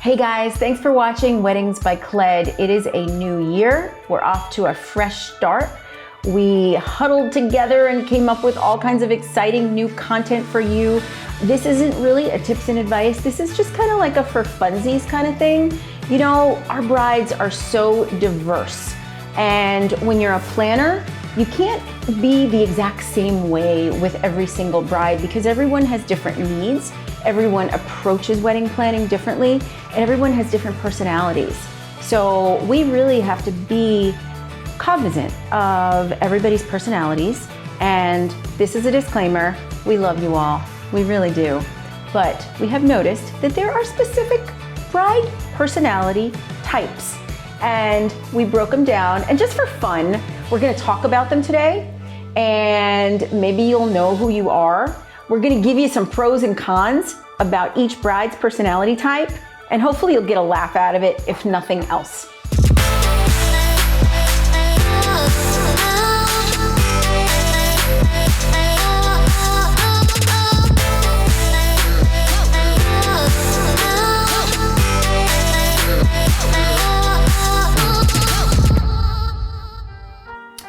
Hey guys, thanks for watching Weddings by Cled. It is a new year. We're off to a fresh start. We huddled together and came up with all kinds of exciting new content for you. This isn't really a tips and advice. This is just kind of like a for funsies kind of thing. You know, our brides are so diverse. And when you're a planner, you can't be the exact same way with every single bride because everyone has different needs. Everyone approaches wedding planning differently, and everyone has different personalities. So we really have to be cognizant of everybody's personalities. And this is a disclaimer, we love you all, we really do. But we have noticed that there are specific bride personality types, and we broke them down. And just for fun, we're gonna talk about them today, and maybe you'll know who you are. We're gonna give you some pros and cons about each bride's personality type, and hopefully you'll get a laugh out of it, if nothing else.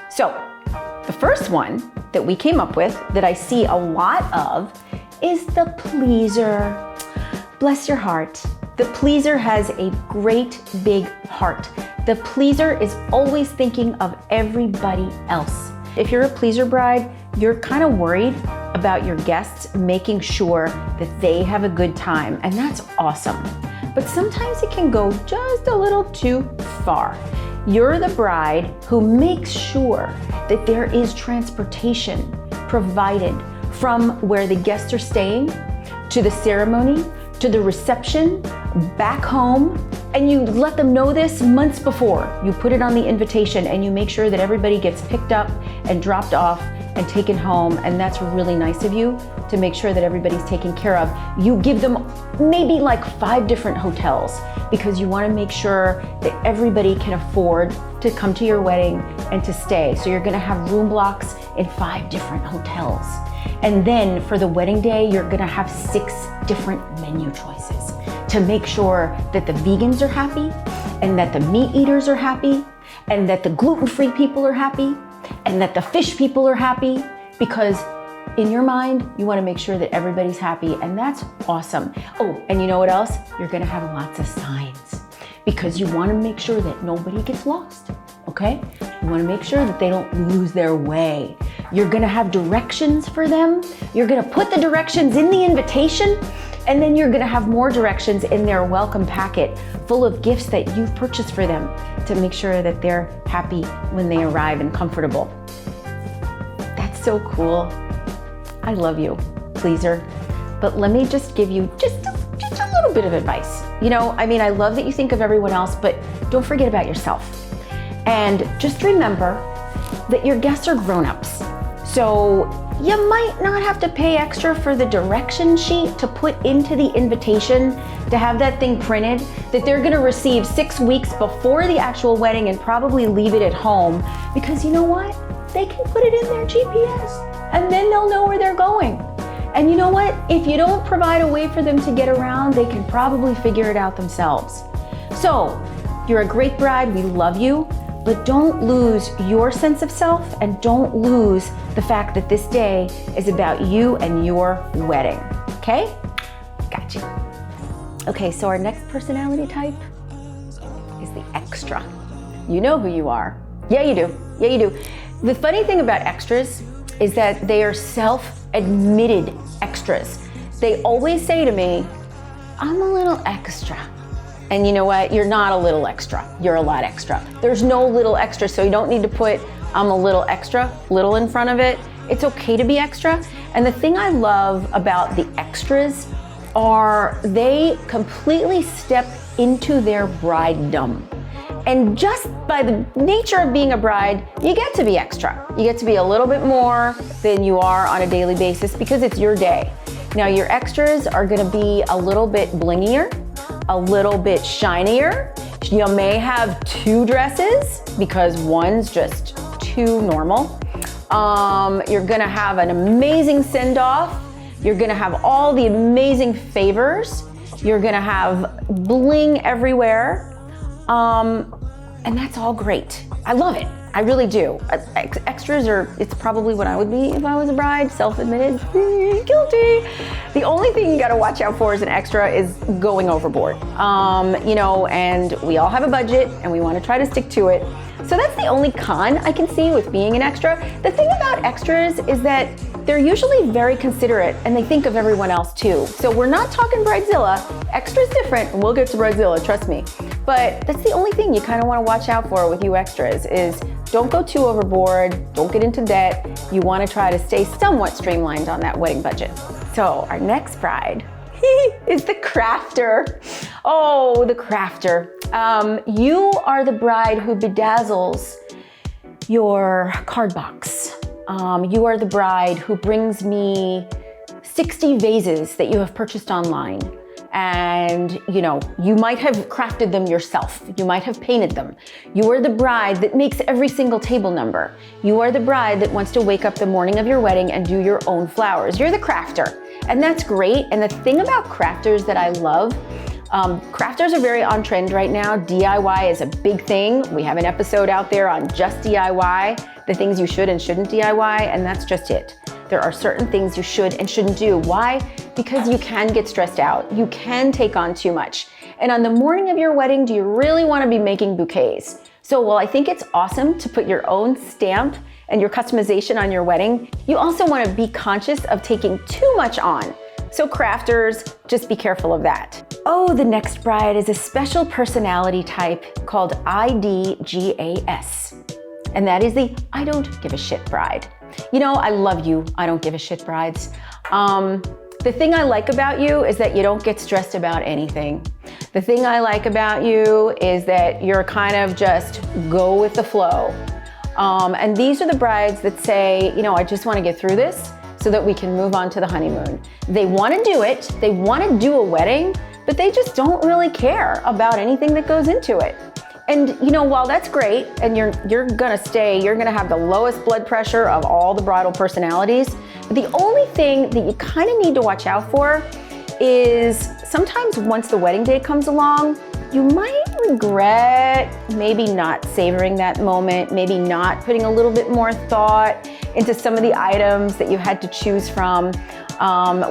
So, the first one that we came up with that I see a lot of is the pleaser. Bless your heart. The pleaser has a great big heart. The pleaser is always thinking of everybody else. If you're a pleaser bride, you're kind of worried about your guests making sure that they have a good time, and that's awesome. But sometimes it can go just a little too far. You're the bride who makes sure that there is transportation provided from where the guests are staying to the ceremony, to the reception, back home, and you let them know this months before. You put it on the invitation and you make sure that everybody gets picked up and dropped off and taken home, and that's really nice of you to make sure that everybody's taken care of. You give them maybe like 5 different hotels because you want to make sure that everybody can afford to come to your wedding and to stay. So you're going to have room blocks in 5 different hotels. And then for the wedding day, you're going to have 6 different menu choices to make sure that the vegans are happy, and that the meat eaters are happy, and that the gluten-free people are happy, and that the fish people are happy, because in your mind, you want to make sure that everybody's happy, and that's awesome. Oh, and you know what else? You're going to have lots of signs because you want to make sure that nobody gets lost, okay? You want to make sure that they don't lose their way. You're going to have directions for them. You're going to put the directions in the invitation, and then you're going to have more directions in their welcome packet full of gifts that you've purchased for them to make sure that they're happy when they arrive and comfortable. That's so cool. I love you, pleaser. But let me just give you just a little bit of advice. You know, I mean, I love that you think of everyone else, but don't forget about yourself. And just remember that your guests are grown-ups. So you might not have to pay extra for the direction sheet to put into the invitation to have that thing printed that they're gonna receive 6 weeks before the actual wedding and probably leave it at home, because you know what? They can put it in their GPS and then they'll know where they're going. And you know what? If you don't provide a way for them to get around, they can probably figure it out themselves. So you're a great bride, we love you, but don't lose your sense of self, and don't lose the fact that this day is about you and your wedding, okay? Gotcha. Okay, so our next personality type is the extra. You know who you are. Yeah, you do. Yeah, you do. The funny thing about extras is that they are self-admitted extras. They always say to me, I'm a little extra. And you know what? You're not a little extra. You're a lot extra. There's no little extra, so you don't need to put I'm a little extra, little in front of it. It's okay to be extra. And the thing I love about the extras are they completely step into their bridedom. And just by the nature of being a bride, you get to be extra. You get to be a little bit more than you are on a daily basis because it's your day. Now your extras are gonna be a little bit blingier, a little bit shinier. You may have 2 dresses because one's just too normal. You're gonna have an amazing send-off. You're gonna have all the amazing favors. You're gonna have bling everywhere. And that's all great. I love it. I really do. Extras it's probably what I would be if I was a bride, self-admitted, guilty. The only thing you gotta watch out for as an extra is going overboard. And we all have a budget and we wanna try to stick to it. So that's the only con I can see with being an extra. The thing about extras is that they're usually very considerate and they think of everyone else too. So we're not talking bridezilla. Extra's different, and we'll get to bridezilla, trust me. But that's the only thing you kind of want to watch out for with you extras is don't go too overboard, don't get into debt. You want to try to stay somewhat streamlined on that wedding budget. So our next bride is the crafter. Oh, the crafter. You are the bride who bedazzles your card box. You are the bride who brings me 60 vases that you have purchased online. And you might have crafted them yourself. You might have painted them. You are the bride that makes every single table number. You are the bride that wants to wake up the morning of your wedding and do your own flowers. You're the crafter, and that's great. And the thing about crafters that I love, crafters are very on trend right now. DIY is a big thing. We have an episode out there on just DIY, the things you should and shouldn't DIY, and that's just it. There are certain things you should and shouldn't do. Why? Because you can get stressed out. You can take on too much. And on the morning of your wedding, do you really want to be making bouquets? So while I think it's awesome to put your own stamp and your customization on your wedding, you also want to be conscious of taking too much on. So crafters, just be careful of that. Oh, the next bride is a special personality type called IDGAS. And that is the I don't give a shit bride. I love you, I don't give a shit brides. The thing I like about you is that you don't get stressed about anything. The thing I like about you is that you're kind of just go with the flow. And these are the brides that say, I just want to get through this so that we can move on to the honeymoon. They want to do it, they want to do a wedding, but they just don't really care about anything that goes into it. And while that's great, and you're gonna have the lowest blood pressure of all the bridal personalities, the only thing that you kind of need to watch out for is sometimes once the wedding day comes along, you might regret maybe not savoring that moment, maybe not putting a little bit more thought into some of the items that you had to choose from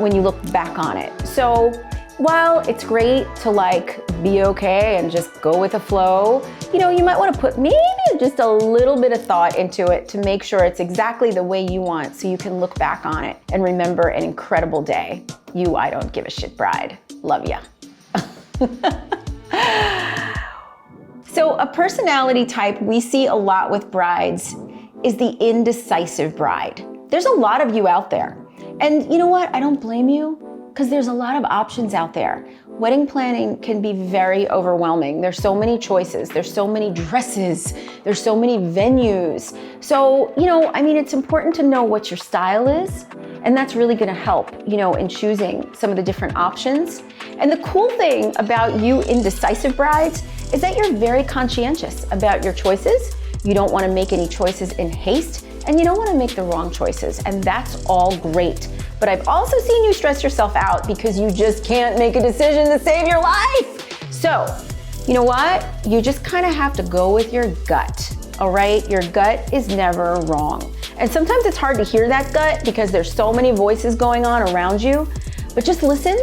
when you look back on it. So while it's great to be okay and just go with the flow, you might want to put maybe just a little bit of thought into it to make sure it's exactly the way you want so you can look back on it and remember an incredible day. You I don't give a shit bride. Love ya. So a personality type we see a lot with brides is the indecisive bride. There's a lot of you out there. And you know what? I don't blame you, because there's a lot of options out there. Wedding planning can be very overwhelming. There's so many choices. There's so many dresses. There's so many venues. So, it's important to know what your style is, and that's really gonna help, in choosing some of the different options. And the cool thing about you indecisive brides is that you're very conscientious about your choices. You don't wanna make any choices in haste, and you don't wanna make the wrong choices, and that's all great. But I've also seen you stress yourself out because you just can't make a decision to save your life. So, you know what? You just kind of have to go with your gut, all right? Your gut is never wrong. And sometimes it's hard to hear that gut because there's so many voices going on around you, but just listen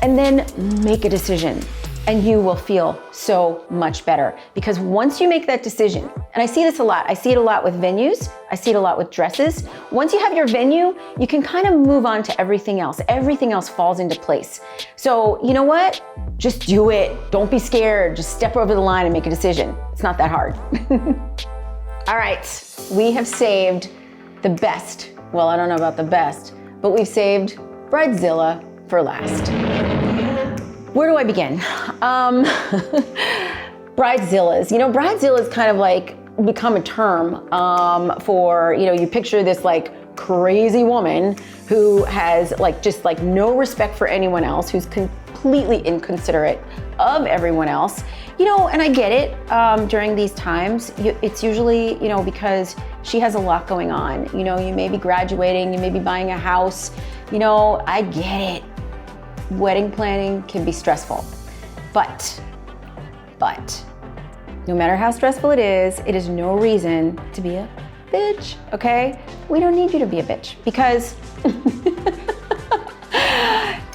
and then make a decision. And you will feel so much better. Because once you make that decision, and I see this a lot, I see it a lot with venues, I see it a lot with dresses. Once you have your venue, you can kind of move on to everything else. Everything else falls into place. So you know what? Just do it. Don't be scared. Just step over the line and make a decision. It's not that hard. All right, we have saved the best. Well, I don't know about the best, but we've saved bridezilla for last. Where do I begin? Bridezillas. Bridezillas kind of become a term for, you picture this crazy woman who has just no respect for anyone else, who's completely inconsiderate of everyone else. And I get it during these times. It's usually, because she has a lot going on. You may be graduating, you may be buying a house. I get it. wedding planning can be stressful, but, no matter how stressful it is no reason to be a bitch, okay? We don't need you to be a bitch because,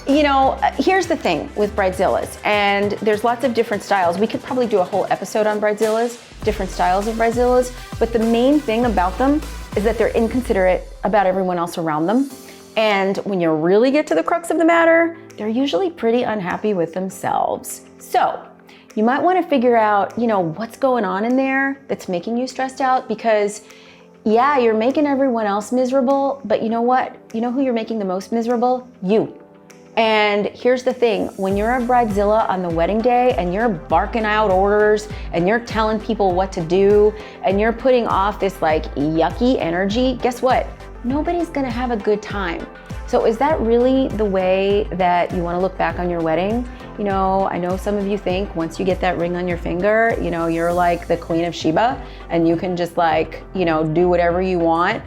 you know, here's the thing with bridezillas, and there's lots of different styles. We could probably do a whole episode on bridezillas, different styles of bridezillas, but the main thing about them is that they're inconsiderate about everyone else around them. And when you really get to the crux of the matter, they're usually pretty unhappy with themselves. So you might want to figure out, you know, what's going on in there that's making you stressed out, because yeah, you're making everyone else miserable, but you know what? You know who you're making the most miserable? You. And here's the thing, when you're a bridezilla on the wedding day and you're barking out orders and you're telling people what to do and you're putting off this like yucky energy, guess what? Nobody's gonna have a good time. So is that really the way that you wanna look back on your wedding? You know, I know some of you think once you get that ring on your finger, you know, you're like the Queen of Sheba and you can just like, you know, do whatever you want,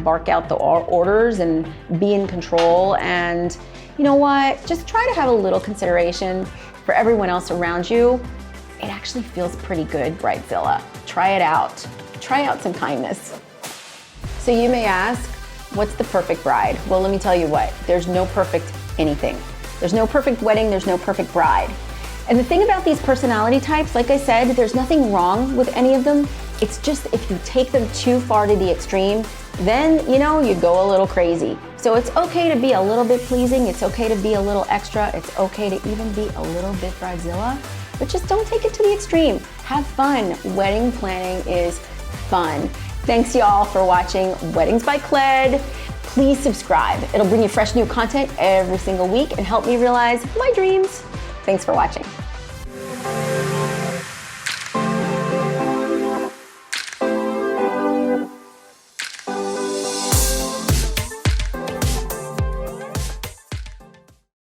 bark out the orders and be in control. And you know what? Just try to have a little consideration for everyone else around you. It actually feels pretty good, bridezilla. Try it out. Try out some kindness. So you may ask, what's the perfect bride? Well, let me tell you what, there's no perfect anything. There's no perfect wedding, there's no perfect bride. And the thing about these personality types, like I said, there's nothing wrong with any of them. It's just if you take them too far to the extreme, then, you know, you go a little crazy. So it's okay to be a little bit pleasing, it's okay to be a little extra, it's okay to even be a little bit bridezilla, but just don't take it to the extreme. Have fun. Wedding planning is fun. Thanks y'all for watching Weddings by Cled. Please subscribe. It'll bring you fresh new content every single week and help me realize my dreams. Thanks for watching.